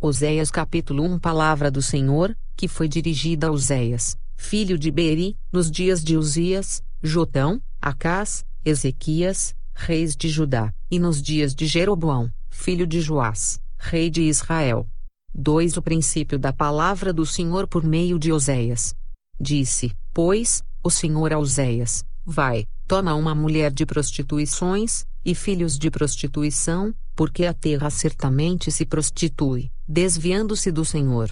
Oséias capítulo 1. Palavra do Senhor, que foi dirigida a Oséias, filho de Beeri, nos dias de Uzias, Jotão, Acás, Ezequias, reis de Judá, e nos dias de Jeroboão, filho de Joás, rei de Israel. 2. O princípio da palavra do Senhor por meio de Oséias. Disse, pois, o Senhor a Oséias: vai, toma uma mulher de prostituições, e filhos de prostituição, porque a terra certamente se prostitui, desviando-se do Senhor.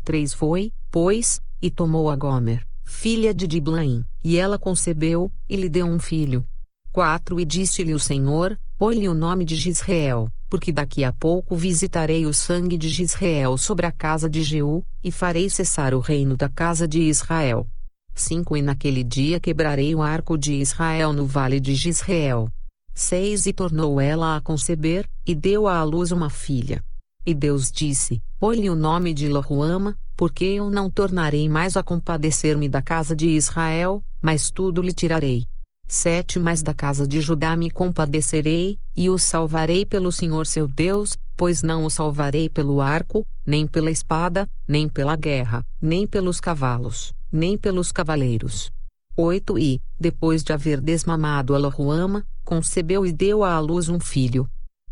3. Foi, pois, e tomou a Gomer, filha de Diblaim, e ela concebeu, e lhe deu um filho. 4. E disse-lhe o Senhor: põe-lhe o nome de Jizreel, porque daqui a pouco visitarei o sangue de Jizreel sobre a casa de Jeú, e farei cessar o reino da casa de Israel. 5. E naquele dia quebrarei o arco de Israel no vale de Jizreel. 6. E tornou ela a conceber, e deu à luz uma filha. E Deus disse: põe-lhe o nome de Loruama, porque eu não tornarei mais a compadecer-me da casa de Israel, mas tudo lhe tirarei. 7. Mas da casa de Judá me compadecerei, e o salvarei pelo Senhor seu Deus, pois não o salvarei pelo arco, nem pela espada, nem pela guerra, nem pelos cavalos, nem pelos cavaleiros. 8. E, depois de haver desmamado a Loruama, concebeu e deu à luz um filho.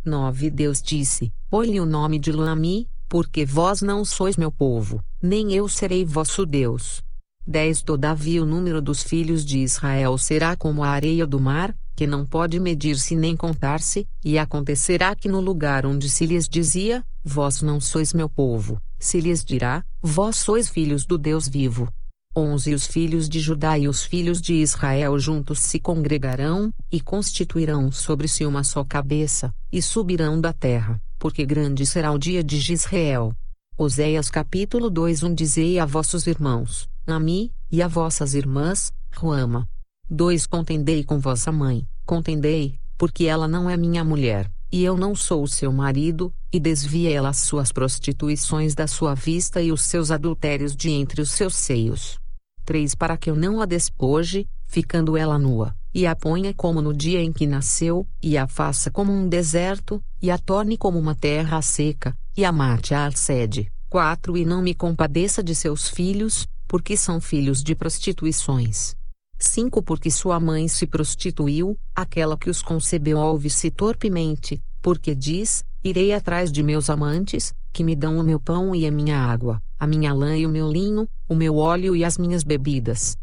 9. Deus disse: põe-lhe o nome de Loami, porque vós não sois meu povo, nem eu serei vosso Deus. 10. Todavia o número dos filhos de Israel será como a areia do mar, que não pode medir-se nem contar-se, e acontecerá que no lugar onde se lhes dizia: vós não sois meu povo, se lhes dirá: vós sois filhos do Deus vivo. 11. Os filhos de Judá e os filhos de Israel juntos se congregarão, e constituirão sobre si uma só cabeça, e subirão da terra, porque grande será o dia de Jizreel. Oséias capítulo 2. Dizei a vossos irmãos, Ami, e a vossas irmãs, Ruama. 2. Contendei com vossa mãe, contendei, porque ela não é minha mulher, e eu não sou o seu marido, e desvie ela as suas prostituições da sua vista e os seus adultérios de entre os seus seios. 3. Para que eu não a despoje, ficando ela nua, e a ponha como no dia em que nasceu, e a faça como um deserto, e a torne como uma terra seca, e a mate à sede. 4. E não me compadeça de seus filhos, porque são filhos de prostituições. 5. Porque sua mãe se prostituiu, aquela que os concebeu ouve-se torpemente, porque diz: irei atrás de meus amantes, que me dão o meu pão e a minha água, a minha lã e o meu linho, o meu óleo e as minhas bebidas.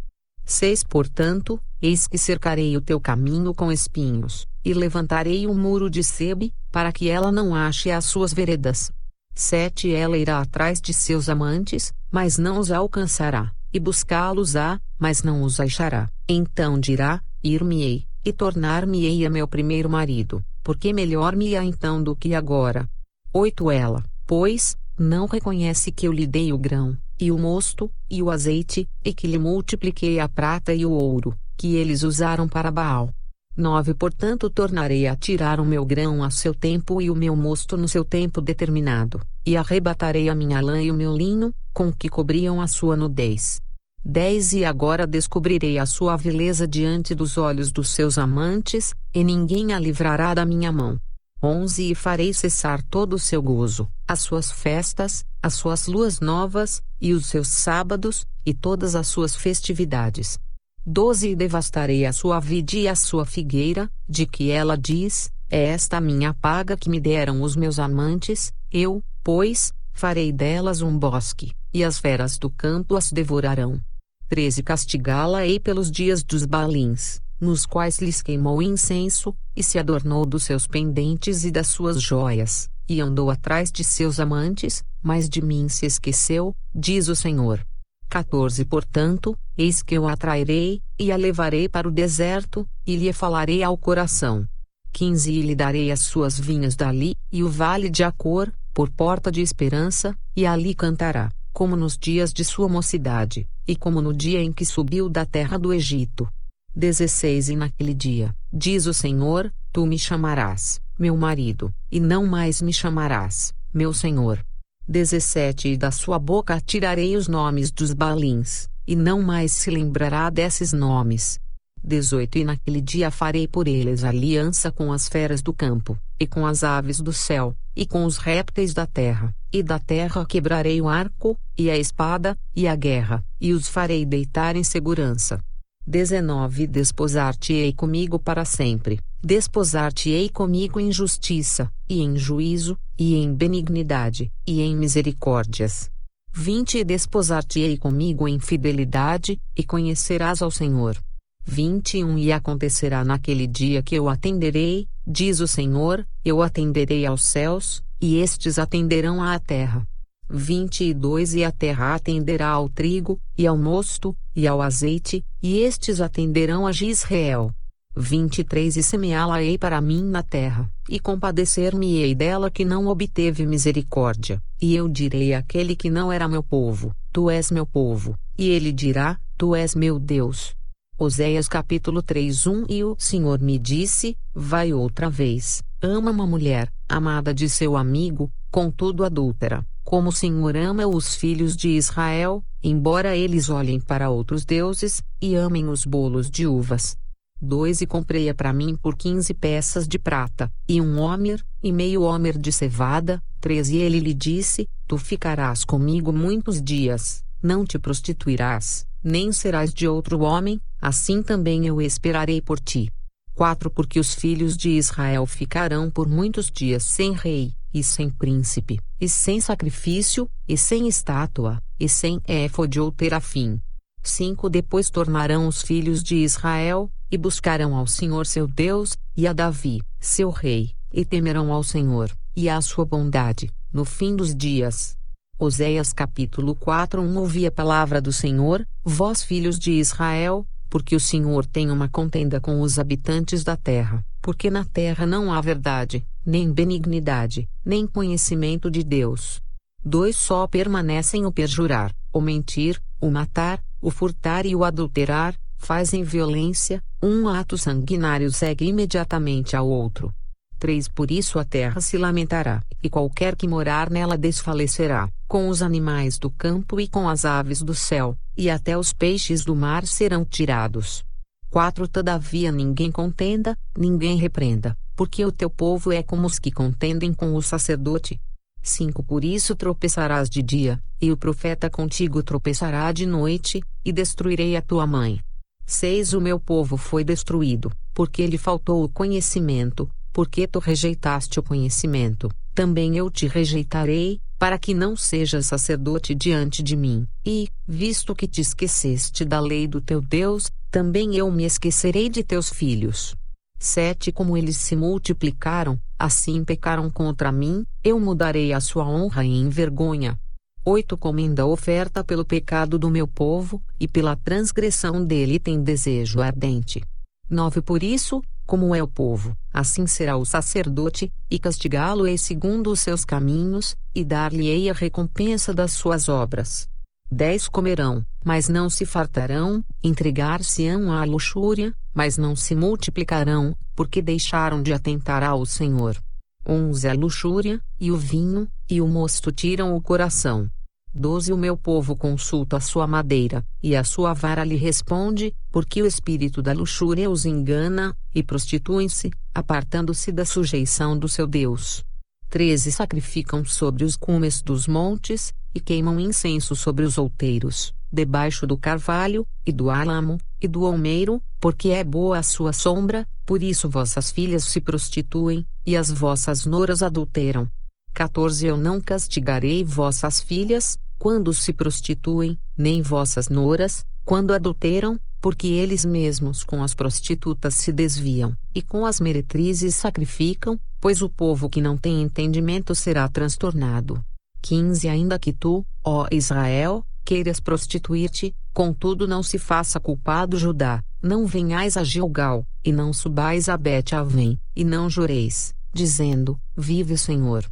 6. Portanto, eis que cercarei o teu caminho com espinhos, e levantarei um muro de sebe, para que ela não ache as suas veredas. 7. Ela irá atrás de seus amantes, mas não os alcançará, e buscá-los-á, mas não os achará. Então dirá: ir-me-ei, e tornar-me-ei a meu primeiro marido, porque melhor me há então do que agora. 8. Ela, pois, não reconhece que eu lhe dei o grão, e o mosto, e o azeite, e que lhe multipliquei a prata e o ouro, que eles usaram para Baal. 9. Portanto tornarei a tirar o meu grão a seu tempo e o meu mosto no seu tempo determinado, e arrebatarei a minha lã e o meu linho, com que cobriam a sua nudez. 10. E agora descobrirei a sua vileza diante dos olhos dos seus amantes, e ninguém a livrará da minha mão. 11. E farei cessar todo o seu gozo, as suas festas, as suas luas novas, e os seus sábados, e todas as suas festividades. 12. E devastarei a sua vide e a sua figueira, de que ela diz: é esta a minha paga que me deram os meus amantes, eu, pois, farei delas um bosque, e as feras do campo as devorarão. 13. Castigá-la-ei pelos dias dos Baalins, nos quais lhes queimou incenso, e se adornou dos seus pendentes e das suas joias, e andou atrás de seus amantes, mas de mim se esqueceu, diz o Senhor. 14. Portanto, eis que eu a atrairei, e a levarei para o deserto, e lhe falarei ao coração. 15. E lhe darei as suas vinhas dali, e o vale de Acor, por porta de esperança, e ali cantará, como nos dias de sua mocidade, e como no dia em que subiu da terra do Egito. 16. E naquele dia, diz o Senhor, tu me chamarás, meu marido, e não mais me chamarás, meu senhor. 17. E da sua boca tirarei os nomes dos Baalins, e não mais se lembrará desses nomes. 18. E naquele dia farei por eles aliança com as feras do campo, e com as aves do céu, e com os répteis da terra, e da terra quebrarei o arco, e a espada, e a guerra, e os farei deitar em segurança. 19 Desposar-te-ei comigo para sempre, desposar-te-ei comigo em justiça, e em juízo, e em benignidade, e em misericórdias. 20 Desposar-te-ei comigo em fidelidade, e conhecerás ao Senhor. 21 E acontecerá naquele dia que eu atenderei, diz o Senhor, eu atenderei aos céus, e estes atenderão à terra. 22 E a terra atenderá ao trigo, e ao mosto, e ao azeite, e estes atenderão a Jisrael. 23 E semeá-la-ei para mim na terra, e compadecer-me-ei dela que não obteve misericórdia, e eu direi àquele que não era meu povo, tu és meu povo, e ele dirá, tu és meu Deus. Oséias capítulo 3:1 E o Senhor me disse, vai outra vez, ama uma mulher, amada de seu amigo, contudo adúltera, como o Senhor ama os filhos de Israel, embora eles olhem para outros deuses, e amem os bolos de uvas. 2 E comprei-a para mim por 15 peças de prata, e 1 homer, e meio homer de cevada. 3 E ele lhe disse, tu ficarás comigo muitos dias, não te prostituirás, nem serás de outro homem, assim também eu esperarei por ti. 4 Porque os filhos de Israel ficarão por muitos dias sem rei, e sem príncipe, e sem sacrifício, e sem estátua, e sem éfode ou terafim. 5 Depois tornarão os filhos de Israel, e buscarão ao Senhor seu Deus, e a Davi, seu rei, e temerão ao Senhor, e à sua bondade, no fim dos dias. Oséias capítulo 4:1 Ouvi a palavra do Senhor, vós filhos de Israel, porque o Senhor tem uma contenda com os habitantes da terra, porque na terra não há verdade, nem benignidade, nem conhecimento de Deus. 2 Só permanecem o perjurar, o mentir, o matar, o furtar e o adulterar, fazem violência, um ato sanguinário segue imediatamente ao outro. 3 Por isso a terra se lamentará, e qualquer que morar nela desfalecerá, com os animais do campo e com as aves do céu, e até os peixes do mar serão tirados. 4 Todavia ninguém contenda, ninguém repreenda, porque o teu povo é como os que contendem com o sacerdote. 5 Por isso tropeçarás de dia, e o profeta contigo tropeçará de noite, e destruirei a tua mãe. 6 O meu povo foi destruído, porque lhe faltou o conhecimento, porque tu rejeitaste o conhecimento, também eu te rejeitarei, para que não sejas sacerdote diante de mim, e, visto que te esqueceste da lei do teu Deus, também eu me esquecerei de teus filhos. 7 Como eles se multiplicaram, assim pecaram contra mim, eu mudarei a sua honra em vergonha. 8 Comenda a oferta pelo pecado do meu povo, e pela transgressão dele tem desejo ardente. 9 Por isso, como é o povo, assim será o sacerdote, e castigá-lo-ei segundo os seus caminhos, e dar-lhe-ei a recompensa das suas obras. 10 Comerão, mas não se fartarão, entregar-se-ão à luxúria, mas não se multiplicarão, porque deixaram de atentar ao Senhor. 11 A luxúria, e o vinho, e o mosto tiram o coração. 12 O meu povo consulta a sua madeira, e a sua vara lhe responde, porque o espírito da luxúria os engana, e prostituem-se, apartando-se da sujeição do seu Deus. 13 Sacrificam sobre os cumes dos montes, e queimam incenso sobre os outeiros, debaixo do carvalho, e do álamo, e do olmeiro, porque é boa a sua sombra, por isso vossas filhas se prostituem, e as vossas noras adulteram. 14 Eu não castigarei vossas filhas, quando se prostituem, nem vossas noras, quando adulteram, porque eles mesmos com as prostitutas se desviam, e com as meretrizes sacrificam, pois o povo que não tem entendimento será transtornado. 15 Ainda que tu, ó Israel, queiras prostituir-te, contudo não se faça culpado Judá, não venhais a Gilgal, e não subais a Bet-Avém, e não jureis, dizendo, vive o Senhor.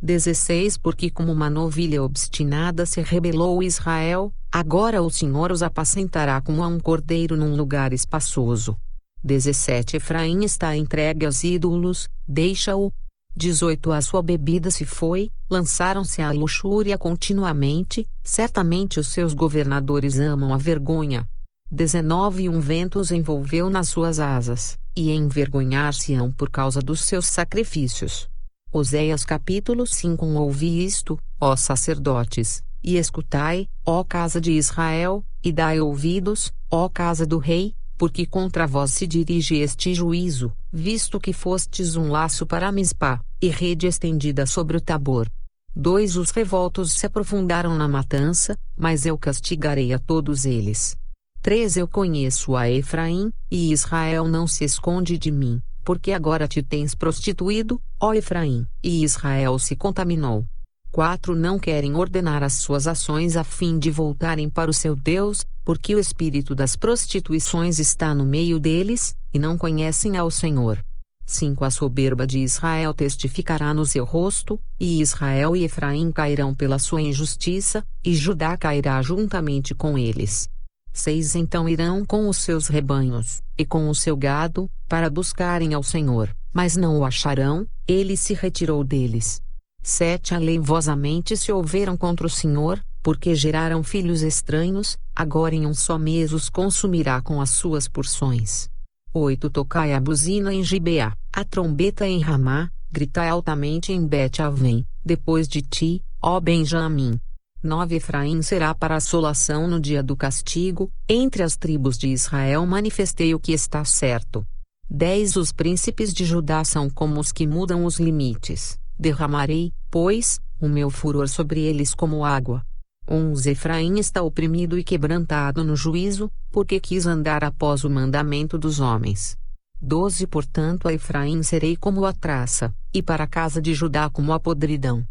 16 Porque como uma novilha obstinada se rebelou Israel, agora o Senhor os apacentará como a um cordeiro num lugar espaçoso. 17 Efraim está entregue aos ídolos, deixa-o. 18 A sua bebida se foi, lançaram-se à luxúria continuamente, certamente os seus governadores amam a vergonha. 19 Um vento os envolveu nas suas asas, e envergonhar-se-ão por causa dos seus sacrifícios. Oséias capítulo 5. Ouvi isto, ó sacerdotes, e escutai, ó casa de Israel, e dai ouvidos, ó casa do rei, porque contra vós se dirige este juízo, visto que fostes um laço para Mispá, e rede estendida sobre o Tabor. 2 Os revoltos se aprofundaram na matança, mas eu castigarei a todos eles. 3 Eu conheço a Efraim, e Israel não se esconde de mim, porque agora te tens prostituído, ó Efraim, e Israel se contaminou. 4 Não querem ordenar as suas ações a fim de voltarem para o seu Deus, porque o espírito das prostituições está no meio deles, e não conhecem ao Senhor. 5 A soberba de Israel testificará no seu rosto, e Israel e Efraim cairão pela sua injustiça, e Judá cairá juntamente com eles. 6 Então irão com os seus rebanhos, e com o seu gado, para buscarem ao Senhor, mas não o acharão, ele se retirou deles. 7 Aleivosamente se houveram contra o Senhor, porque geraram filhos estranhos, agora em um só mês os consumirá com as suas porções. 8 Tocai a buzina em Gibeá, a trombeta em Ramá, gritai altamente em Bet-Avém, depois de ti, ó Benjamim. 9 Efraim será para assolação no dia do castigo, entre as tribos de Israel manifestei o que está certo. 10 Os príncipes de Judá são como os que mudam os limites, derramarei, pois, o meu furor sobre eles como água. 11 Efraim está oprimido e quebrantado no juízo, porque quis andar após o mandamento dos homens. 12 Portanto a Efraim serei como a traça, e para a casa de Judá como a podridão.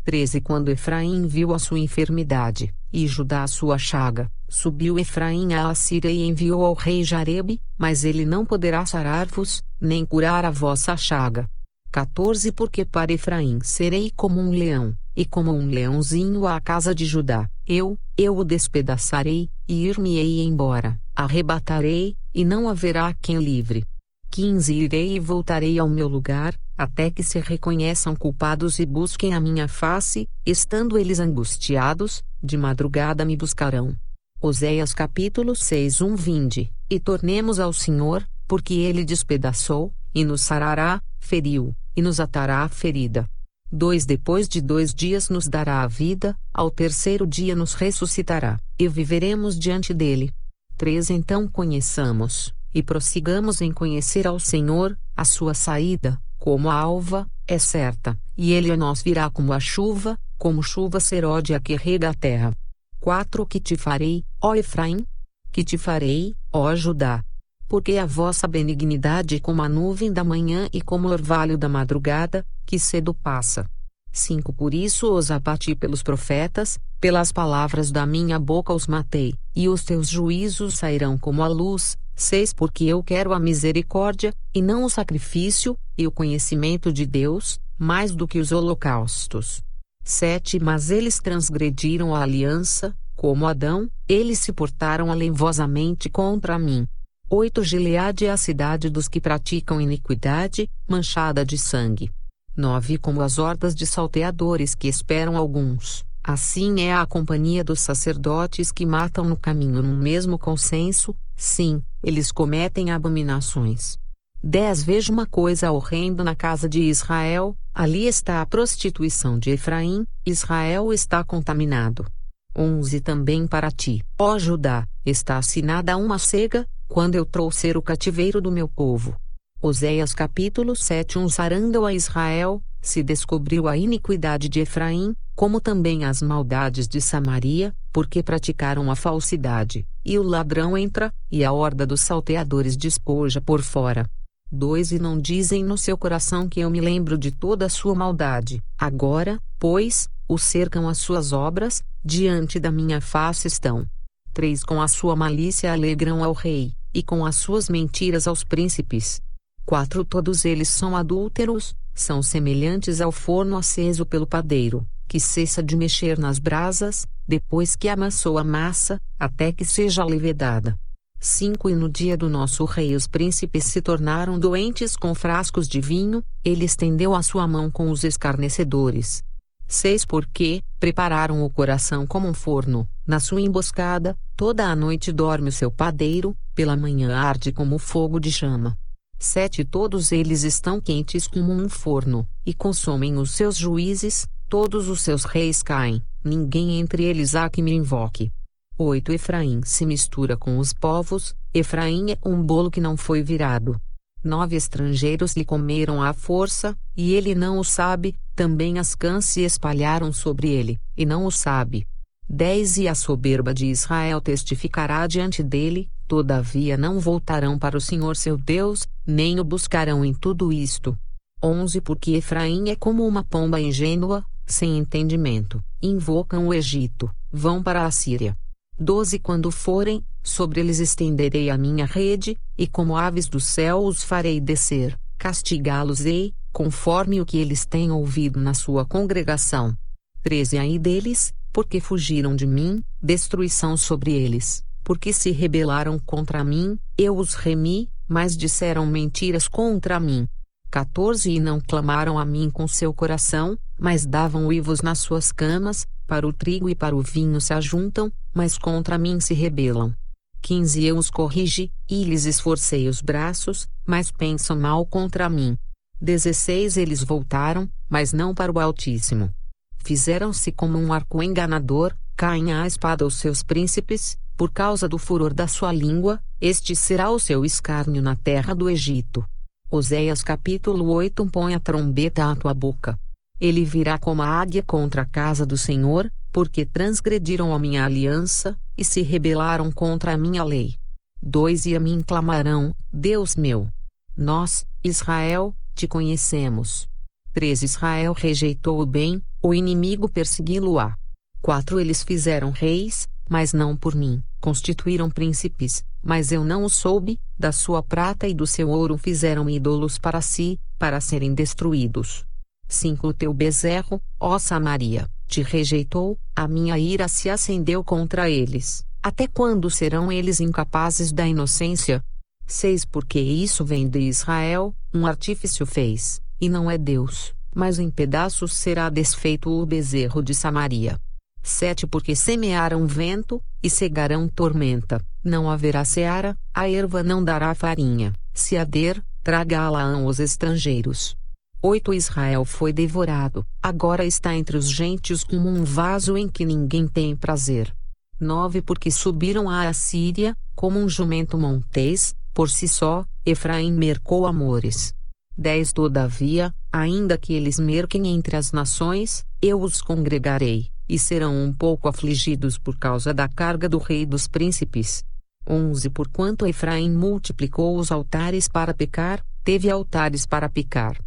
13 Quando Efraim viu a sua enfermidade, e Judá a sua chaga, subiu Efraim a Assíria e enviou ao rei Jarebe, mas ele não poderá sarar-vos, nem curar a vossa chaga. 14 Porque para Efraim serei como um leão, e como um leãozinho à casa de Judá, eu o despedaçarei, e ir-me-ei embora, arrebatarei, e não haverá quem livre. 15 Irei e voltarei ao meu lugar, até que se reconheçam culpados e busquem a minha face, estando eles angustiados, de madrugada me buscarão. Oséias capítulo 6 Vinde, e tornemos ao Senhor, porque ele despedaçou, e nos sarará, feriu, e nos atará a ferida. 2 Depois de 2 dias nos dará a vida, ao terceiro dia nos ressuscitará, e viveremos diante dele. 3 Então conheçamos, e prossigamos em conhecer ao Senhor, a sua saída, como a alva, é certa, e ele a nós virá como chuva seródia que rega a terra. 4 Que te farei, ó Efraim? Que te farei, ó Judá? Porque a vossa benignidade é como a nuvem da manhã e como o orvalho da madrugada, que cedo passa. 5 Por isso os abati pelos profetas, pelas palavras da minha boca os matei, e os teus juízos sairão como a luz. 6 Porque eu quero a misericórdia, e não o sacrifício, e o conhecimento de Deus, mais do que os holocaustos. 7 Mas eles transgrediram a aliança, como Adão, eles se portaram aleivosamente contra mim. 8 Gileade é a cidade dos que praticam iniquidade, manchada de sangue. 9 Como as hordas de salteadores que esperam alguns, assim é a companhia dos sacerdotes que matam no caminho num mesmo consenso, sim, eles cometem abominações. 10 Vejo uma coisa horrenda na casa de Israel, ali está a prostituição de Efraim, Israel está contaminado. 11 Também para ti, ó Judá, está assinada uma cega, quando eu trouxer o cativeiro do meu povo. Oséias capítulo 7 Sarando a Israel, se descobriu a iniquidade de Efraim, como também as maldades de Samaria, porque praticaram a falsidade, e o ladrão entra, e a horda dos salteadores despoja por fora. 2 E não dizem no seu coração que eu me lembro de toda a sua maldade, agora, pois, o cercam as suas obras, diante da minha face estão. 3 Com a sua malícia alegram ao rei, e com as suas mentiras aos príncipes. 4 Todos eles são adúlteros, são semelhantes ao forno aceso pelo padeiro, que cessa de mexer nas brasas, depois que amassou a massa, até que seja levedada. 5 E no dia do nosso rei os príncipes se tornaram doentes com frascos de vinho, ele estendeu a sua mão com os escarnecedores. 6 Porque prepararam o coração como um forno, na sua emboscada, toda a noite dorme o seu padeiro, pela manhã arde como fogo de chama. 7 Todos eles estão quentes como um forno, e consomem os seus juízes, todos os seus reis caem, ninguém entre eles há que me invoque. 8 Efraim se mistura com os povos, Efraim é um bolo que não foi virado. 9 Estrangeiros lhe comeram à força, e ele não o sabe, também as cãs se espalharam sobre ele, e não o sabe. 10 E a soberba de Israel testificará diante dele, todavia não voltarão para o Senhor seu Deus, nem o buscarão em tudo isto. 11 Porque Efraim é como uma pomba ingênua, sem entendimento, invocam o Egito, vão para a Assíria. 12 Quando forem, sobre eles estenderei a minha rede, e como aves do céu os farei descer, castigá-los-ei, conforme o que eles têm ouvido na sua congregação. 13 Ai deles, porque fugiram de mim, destruição sobre eles, porque se rebelaram contra mim, eu os remi, mas disseram mentiras contra mim. 14 E não clamaram a mim com seu coração, mas davam uivos nas suas camas, para o trigo e para o vinho se ajuntam, mas contra mim se rebelam. 15 Eu os corrigi, e lhes esforcei os braços, mas pensam mal contra mim. 16 Eles voltaram, mas não para o Altíssimo. Fizeram-se como um arco enganador, caem à espada os seus príncipes, por causa do furor da sua língua, este será o seu escárnio na terra do Egito. Oséias capítulo 8 Põe a trombeta à tua boca. Ele virá como a águia contra a casa do Senhor, porque transgrediram a minha aliança, e se rebelaram contra a minha lei. 2 E a mim clamarão, Deus meu. Nós, Israel, te conhecemos. 3 Israel rejeitou o bem, o inimigo persegui-lo-á. 4 Eles fizeram reis, mas não por mim, constituíram príncipes, mas eu não o soube, da sua prata e do seu ouro fizeram ídolos para si, para serem destruídos. 5 O teu bezerro, ó Samaria, te rejeitou, a minha ira se acendeu contra eles, até quando serão eles incapazes da inocência? 6 Porque isso vem de Israel, um artífice o fez, e não é Deus, mas em pedaços será desfeito o bezerro de Samaria. 7 Porque semearam vento, e cegarão tormenta, não haverá seara, a erva não dará farinha, se hader, tragá-la-ão os estrangeiros. 8 Israel foi devorado, agora está entre os gentios como um vaso em que ninguém tem prazer. 9 Porque subiram à Assíria, como um jumento montês, por si só, Efraim mercou amores. 10 Todavia, ainda que eles merquem entre as nações, eu os congregarei, e serão um pouco afligidos por causa da carga do rei dos príncipes. 11 Porquanto Efraim multiplicou os altares para pecar, teve altares para picar.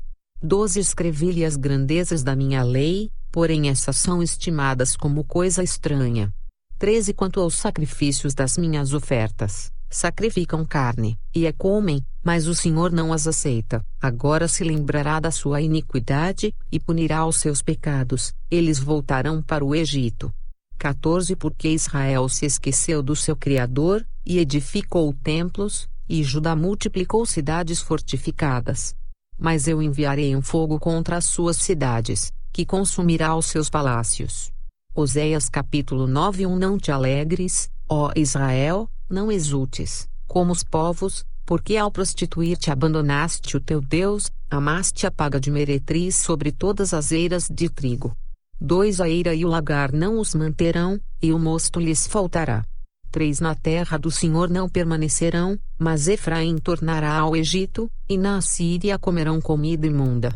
12 Escrevi-lhe as grandezas da minha lei, porém essas são estimadas como coisa estranha. 13 Quanto aos sacrifícios das minhas ofertas, sacrificam carne, e a comem, mas o Senhor não as aceita. Agora se lembrará da sua iniquidade, e punirá os seus pecados, eles voltarão para o Egito. 14 Porque Israel se esqueceu do seu Criador, e edificou templos, e Judá multiplicou cidades fortificadas. Mas eu enviarei um fogo contra as suas cidades, que consumirá os seus palácios. Oséias capítulo 9 Não te alegres, ó Israel, não exultes, como os povos, porque ao prostituir-te abandonaste o teu Deus, amaste a paga de meretriz sobre todas as eiras de trigo. 2 A eira e o lagar não os manterão, e o mosto lhes faltará. 3 Na terra do Senhor não permanecerão, mas Efraim tornará ao Egito, e na Assíria comerão comida imunda.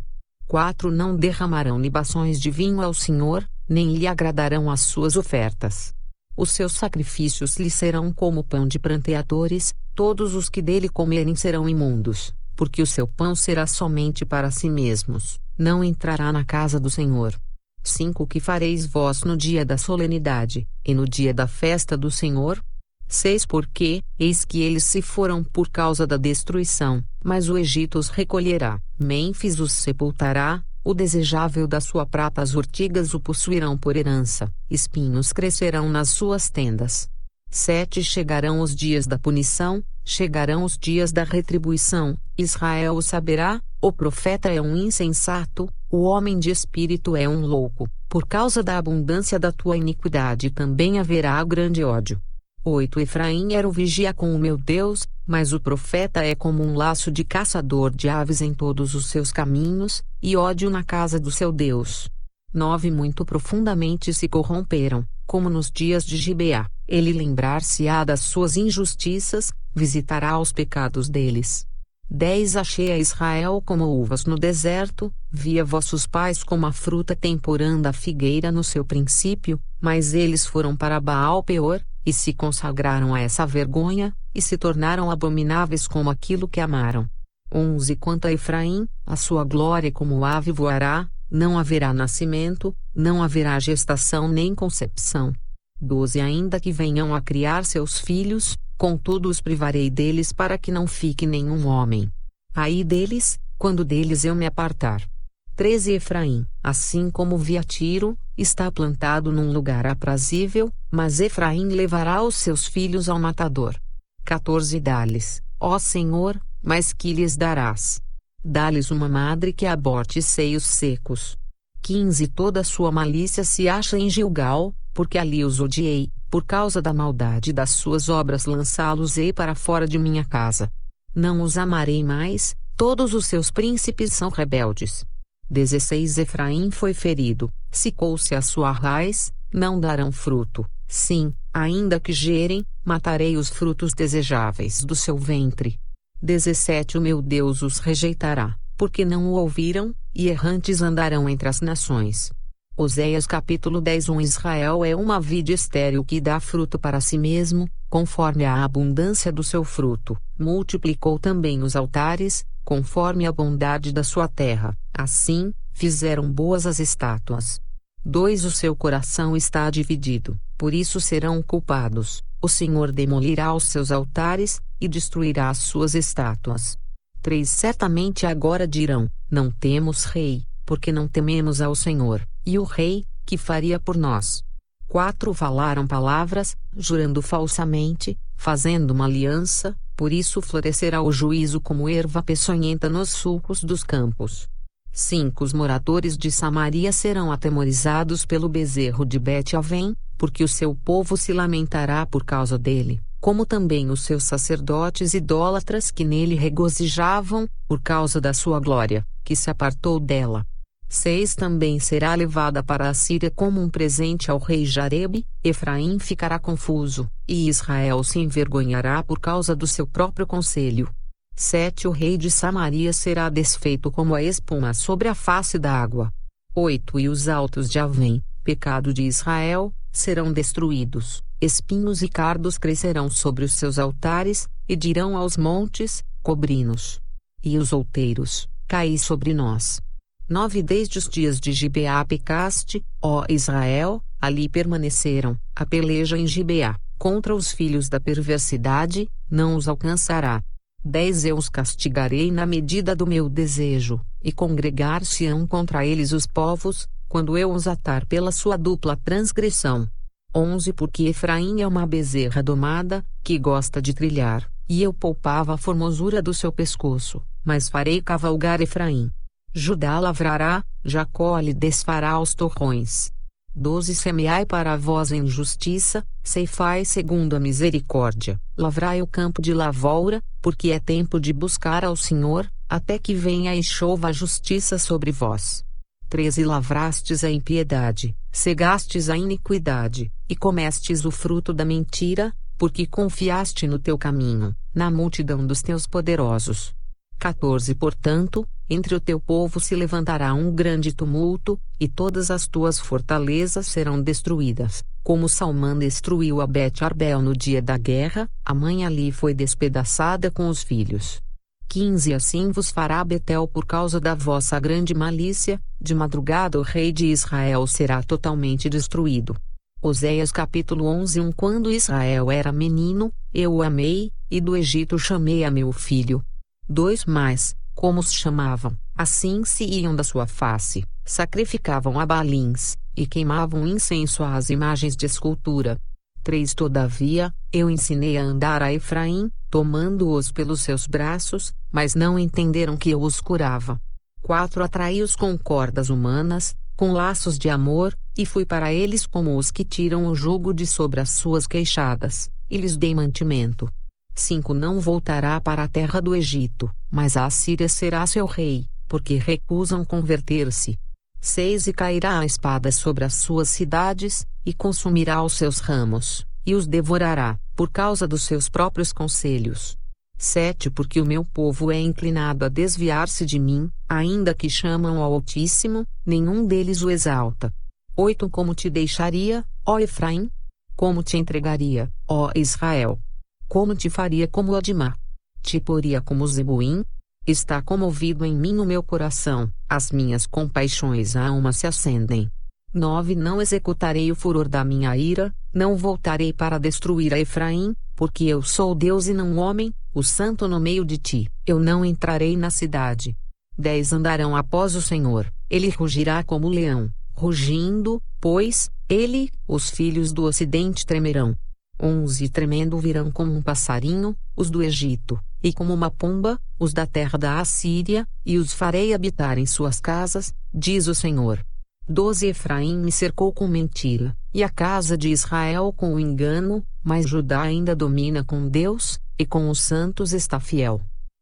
4 Não derramarão libações de vinho ao Senhor, nem lhe agradarão as suas ofertas. Os seus sacrifícios lhe serão como pão de pranteadores, todos os que dele comerem serão imundos, porque o seu pão será somente para si mesmos, não entrará na casa do Senhor. 5 Que fareis vós no dia da solenidade, e no dia da festa do Senhor? 6 Porque, eis que eles se foram por causa da destruição, mas o Egito os recolherá, Mênfis os sepultará, o desejável da sua prata as urtigas o possuirão por herança, espinhos crescerão nas suas tendas. 7 Chegarão os dias da punição, chegarão os dias da retribuição, Israel o saberá, o profeta é um insensato, o homem de espírito é um louco, por causa da abundância da tua iniquidade também haverá grande ódio. 8 Efraim era o vigia com o meu Deus, mas o profeta é como um laço de caçador de aves em todos os seus caminhos, e ódio na casa do seu Deus. 9 Muito profundamente se corromperam, como nos dias de Gibeá. Ele lembrar-se-á das suas injustiças, visitará os pecados deles. 10 Achei a Israel como uvas no deserto, via vossos pais como a fruta temporã da figueira no seu princípio, mas eles foram para Baal-Peor, e se consagraram a essa vergonha, e se tornaram abomináveis como aquilo que amaram. 11 Quanto a Efraim, a sua glória como ave voará, não haverá nascimento, não haverá gestação nem concepção. 12 Ainda que venham a criar seus filhos, contudo os privarei deles para que não fique nenhum homem. Ai deles, quando deles eu me apartar. 13 Efraim, assim como vi a Tiro, está plantado num lugar aprazível, mas Efraim levará os seus filhos ao matador. 14 Dá-lhes, ó Senhor, mas que lhes darás? Dá-lhes uma madre que aborte seios secos. 15 Toda sua malícia se acha em Gilgal, porque ali os odiei, por causa da maldade das suas obras lançá-los-ei para fora de minha casa. Não os amarei mais, todos os seus príncipes são rebeldes. 16 Efraim foi ferido, secou-se a sua raiz, não darão fruto, sim, ainda que gerem, matarei os frutos desejáveis do seu ventre. 17 O meu Deus os rejeitará, porque não o ouviram, e errantes andarão entre as nações. Oséias capítulo 10 Israel é uma vide estéril que dá fruto para si mesmo, conforme a abundância do seu fruto, multiplicou também os altares, conforme a bondade da sua terra, assim, fizeram boas as estátuas. 2 O seu coração está dividido, por isso serão culpados, o Senhor demolirá os seus altares, e destruirá as suas estátuas. 3 Certamente agora dirão, não temos rei, porque não tememos ao Senhor, e o rei, que faria por nós? 4 Falaram palavras, jurando falsamente, fazendo uma aliança, por isso florescerá o juízo como erva peçonhenta nos sulcos dos campos. 5 Os moradores de Samaria serão atemorizados pelo bezerro de Bet-Avém, porque o seu povo se lamentará por causa dele, como também os seus sacerdotes idólatras que nele regozijavam, por causa da sua glória, que se apartou dela. 6 Também será levada para a Síria como um presente ao rei Jarebe, Efraim ficará confuso, e Israel se envergonhará por causa do seu próprio conselho. 7 O rei de Samaria será desfeito como a espuma sobre a face da água. 8 E os altos de Avém, pecado de Israel, serão destruídos, espinhos e cardos crescerão sobre os seus altares, e dirão aos montes, cobri-nos. E os outeiros, caí sobre nós. 9 Desde os dias de Gibeá pecaste, ó Israel, ali permaneceram, a peleja em Gibeá, contra os filhos da perversidade, não os alcançará. 10 Eu os castigarei na medida do meu desejo, e congregar-se-ão contra eles os povos, quando eu os atar pela sua dupla transgressão. 11 Porque Efraim é uma bezerra domada, que gosta de trilhar, e eu poupava a formosura do seu pescoço, mas farei cavalgar Efraim. Judá lavrará, Jacó lhe desfará os torrões. 12 Semeai para vós em justiça, ceifai segundo a misericórdia, lavrai o campo de lavoura, porque é tempo de buscar ao Senhor, até que venha e chova a justiça sobre vós. 13 Lavrastes a impiedade, cegastes a iniquidade, e comestes o fruto da mentira, porque confiaste no teu caminho, na multidão dos teus poderosos. 14 Portanto, entre o teu povo se levantará um grande tumulto, e todas as tuas fortalezas serão destruídas, como Salmã destruiu a Bet-Arbel no dia da guerra, a mãe ali foi despedaçada com os filhos. 15 Assim vos fará Betel por causa da vossa grande malícia, de madrugada o rei de Israel será totalmente destruído. Oséias capítulo 11 Quando Israel era menino, eu o amei, e do Egito chamei a meu filho. 2 Mas, como os chamavam, assim se iam da sua face, sacrificavam a Baalins, e queimavam incenso às imagens de escultura. 3 Todavia, eu ensinei a andar a Efraim, tomando-os pelos seus braços, mas não entenderam que eu os curava. 4 Atraí-os com cordas humanas, com laços de amor, e fui para eles como os que tiram o jugo de sobre as suas queixadas, e lhes dei mantimento. 5 Não voltará para a terra do Egito, mas a Assíria será seu rei, porque recusam converter-se. 6 E cairá a espada sobre as suas cidades, e consumirá os seus ramos, e os devorará, por causa dos seus próprios conselhos. 7 Porque o meu povo é inclinado a desviar-se de mim, ainda que chamam ao Altíssimo, nenhum deles o exalta. 8 Como te deixaria, ó Efraim? Como te entregaria, ó Israel? Como te faria como Admá? Te poria como Zeboim? Está comovido em mim o meu coração, as minhas compaixões à alma se acendem. 9 Não executarei o furor da minha ira, não voltarei para destruir a Efraim, porque eu sou Deus e não homem, o santo no meio de ti, eu não entrarei na cidade. 10 Andarão após o Senhor, ele rugirá como leão, rugindo, pois, ele, os filhos do ocidente tremerão. 11 Tremendo virão como um passarinho, os do Egito, e como uma pomba, os da terra da Assíria, e os farei habitar em suas casas, diz o Senhor. 12 Efraim me cercou com mentira, e a casa de Israel com o engano, mas Judá ainda domina com Deus, e com os santos está fiel.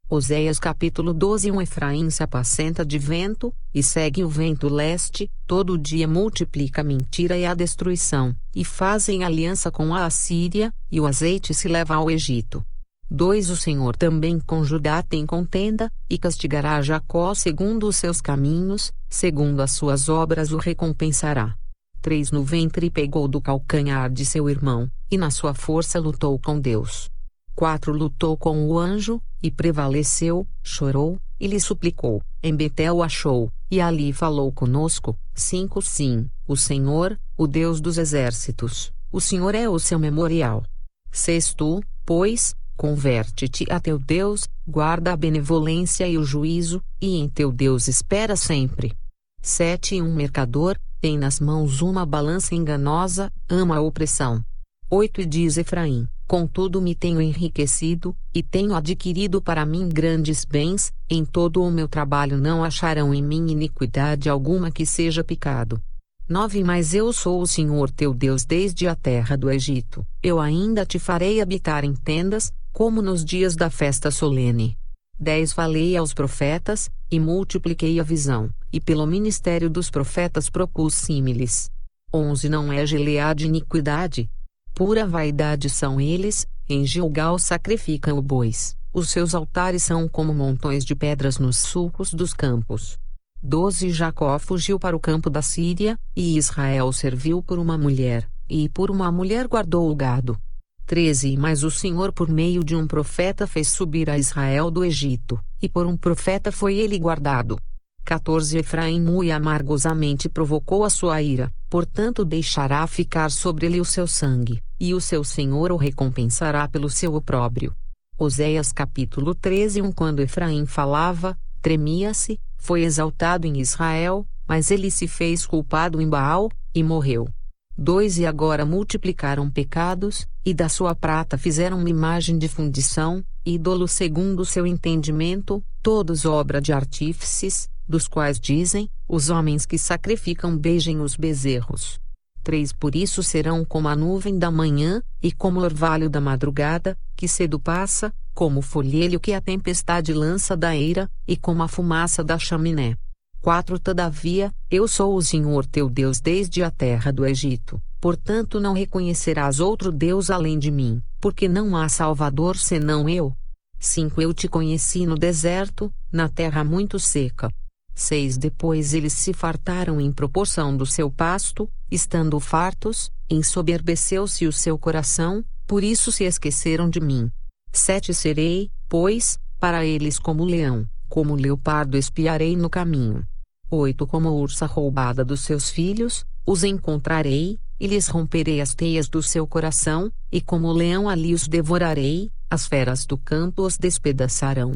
Oséias capítulo 12 Efraim se apacenta de vento, e segue o vento leste, todo dia multiplica a mentira e a destruição, e fazem aliança com a Assíria, e o azeite se leva ao Egito. 2 O Senhor também com Judá tem contenda, e castigará Jacó segundo os seus caminhos, segundo as suas obras o recompensará. 3 No ventre pegou do calcanhar de seu irmão, e na sua força lutou com Deus. 4 Lutou com o anjo, e prevaleceu, chorou, e lhe suplicou, em Betel o achou, e ali falou conosco. 5 Sim, o Senhor, o Deus dos exércitos, o Senhor é o seu memorial. 6 Tu, pois, converte-te a teu Deus, guarda a benevolência e o juízo, e em teu Deus espera sempre. 7 Um mercador, tem nas mãos uma balança enganosa, ama a opressão. 8 E diz Efraim, contudo me tenho enriquecido, e tenho adquirido para mim grandes bens, em todo o meu trabalho não acharão em mim iniquidade alguma que seja pecado. 9 Mas eu sou o Senhor teu Deus desde a terra do Egito, eu ainda te farei habitar em tendas, como nos dias da festa solene. 10 Falei aos profetas, e multipliquei a visão, e pelo ministério dos profetas propus símiles. 11 Não é Gileade iniquidade? Pura vaidade são eles, em Gilgal sacrificam bois, os seus altares são como montões de pedras nos sulcos dos campos. 12 Jacó fugiu para o campo da Síria, e Israel serviu por uma mulher, e por uma mulher guardou o gado. 13 Mas o Senhor por meio de um profeta fez subir a Israel do Egito, e por um profeta foi ele guardado. 14 Efraim muito amargosamente provocou a sua ira, portanto deixará ficar sobre ele o seu sangue, e o seu Senhor o recompensará pelo seu opróbrio. Oséias capítulo 13 Quando Efraim falava, tremia-se, foi exaltado em Israel, mas ele se fez culpado em Baal, e morreu. 2 E agora multiplicaram pecados, e da sua prata fizeram uma imagem de fundição, ídolo segundo seu entendimento, todos obra de artífices, dos quais dizem, os homens que sacrificam beijem os bezerros. 3 Por isso serão como a nuvem da manhã, e como o orvalho da madrugada, que cedo passa, como o folhelho que a tempestade lança da eira, e como a fumaça da chaminé. 4 Todavia, eu sou o Senhor teu Deus desde a terra do Egito, portanto não reconhecerás outro Deus além de mim, porque não há Salvador senão eu. 5 Eu te conheci no deserto, na terra muito seca. 6 Depois eles se fartaram em proporção do seu pasto, estando fartos, ensoberbeceu-se o seu coração, por isso se esqueceram de mim. 7 Serei, pois, para eles como leão, como leopardo espiarei no caminho. 8 Como ursa roubada dos seus filhos, os encontrarei, e lhes romperei as teias do seu coração, e como leão ali os devorarei, as feras do campo os despedaçarão.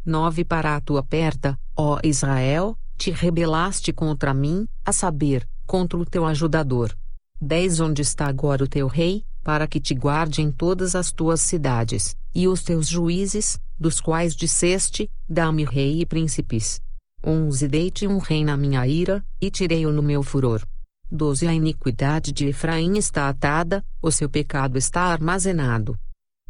9 Para a tua perda, ó Israel, te rebelaste contra mim, a saber, contra o teu ajudador. 10 Onde está agora o teu rei, para que te guarde em todas as tuas cidades, e os teus juízes, dos quais disseste, dá-me rei e príncipes. 11 Dei-te um rei na minha ira, e tirei-o no meu furor. 12 A iniquidade de Efraim está atada, o seu pecado está armazenado.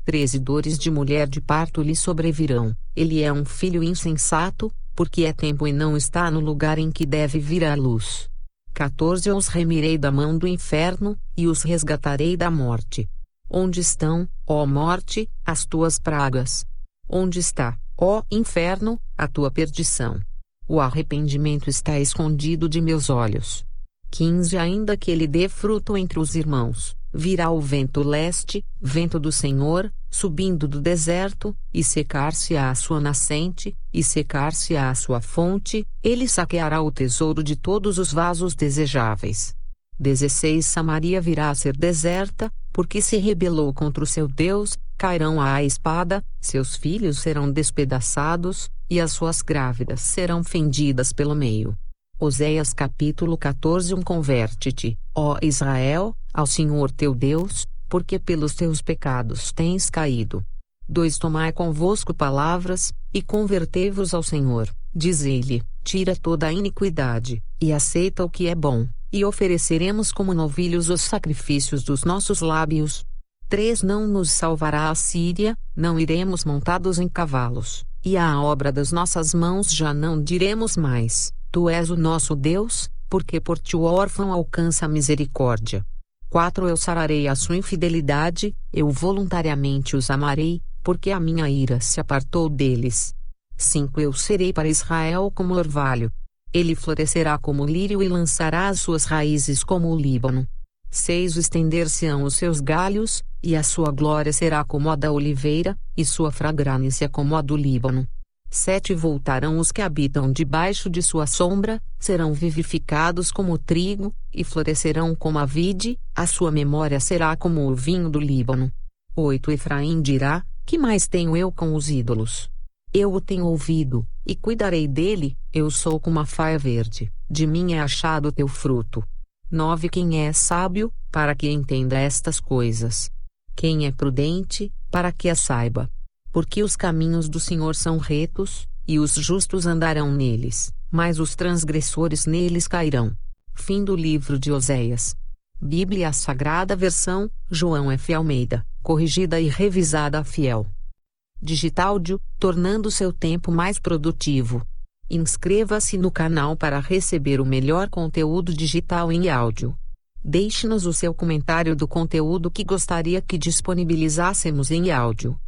13 Dores de mulher de parto lhe sobrevirão, ele é um filho insensato, porque é tempo e não está no lugar em que deve vir à luz. 14 Eu os remirei da mão do inferno, e os resgatarei da morte. Onde estão, ó morte, as tuas pragas? Onde está, ó inferno, a tua perdição? O arrependimento está escondido de meus olhos. 15 Ainda que ele dê fruto entre os irmãos, virá o vento leste, vento do Senhor, subindo do deserto, e secar-se-á a sua nascente, e secar-se-á a sua fonte, ele saqueará o tesouro de todos os vasos desejáveis. 16 Samaria virá a ser deserta, porque se rebelou contra o seu Deus, cairão à espada, seus filhos serão despedaçados, e as suas grávidas serão fendidas pelo meio. Oséias capítulo 14 Converte-te, ó Israel, ao Senhor teu Deus, porque pelos teus pecados tens caído. 2 Tomai convosco palavras, e convertei-vos ao Senhor, dizei-lhe, tira toda a iniquidade, e aceita o que é bom, e ofereceremos como novilhos os sacrifícios dos nossos lábios. 3 Não nos salvará a Síria, não iremos montados em cavalos, e à obra das nossas mãos já não diremos mais, tu és o nosso Deus, porque por ti o órfão alcança a misericórdia. 4 Eu sararei a sua infidelidade, eu voluntariamente os amarei, porque a minha ira se apartou deles. 5 Eu serei para Israel como orvalho. Ele florescerá como o lírio e lançará as suas raízes como o Líbano. 6 Estender-se-ão os seus galhos, e a sua glória será como a da oliveira, e sua fragrância como a do Líbano. 7 Voltarão os que habitam debaixo de sua sombra, serão vivificados como o trigo, e florescerão como a vide, a sua memória será como o vinho do Líbano. 8 Efraim dirá, que mais tenho eu com os ídolos? Eu o tenho ouvido, e cuidarei dele, eu sou como a faia verde, de mim é achado o teu fruto. 9 Quem é sábio, para que entenda estas coisas? Quem é prudente, para que as saiba? Porque os caminhos do Senhor são retos, e os justos andarão neles, mas os transgressores neles cairão. Fim do livro de Oséias. Bíblia Sagrada Versão, João F. Almeida, corrigida e revisada fiel. Digitáudio, tornando seu tempo mais produtivo. Inscreva-se no canal para receber o melhor conteúdo digital em áudio. Deixe-nos o seu comentário do conteúdo que gostaria que disponibilizássemos em áudio.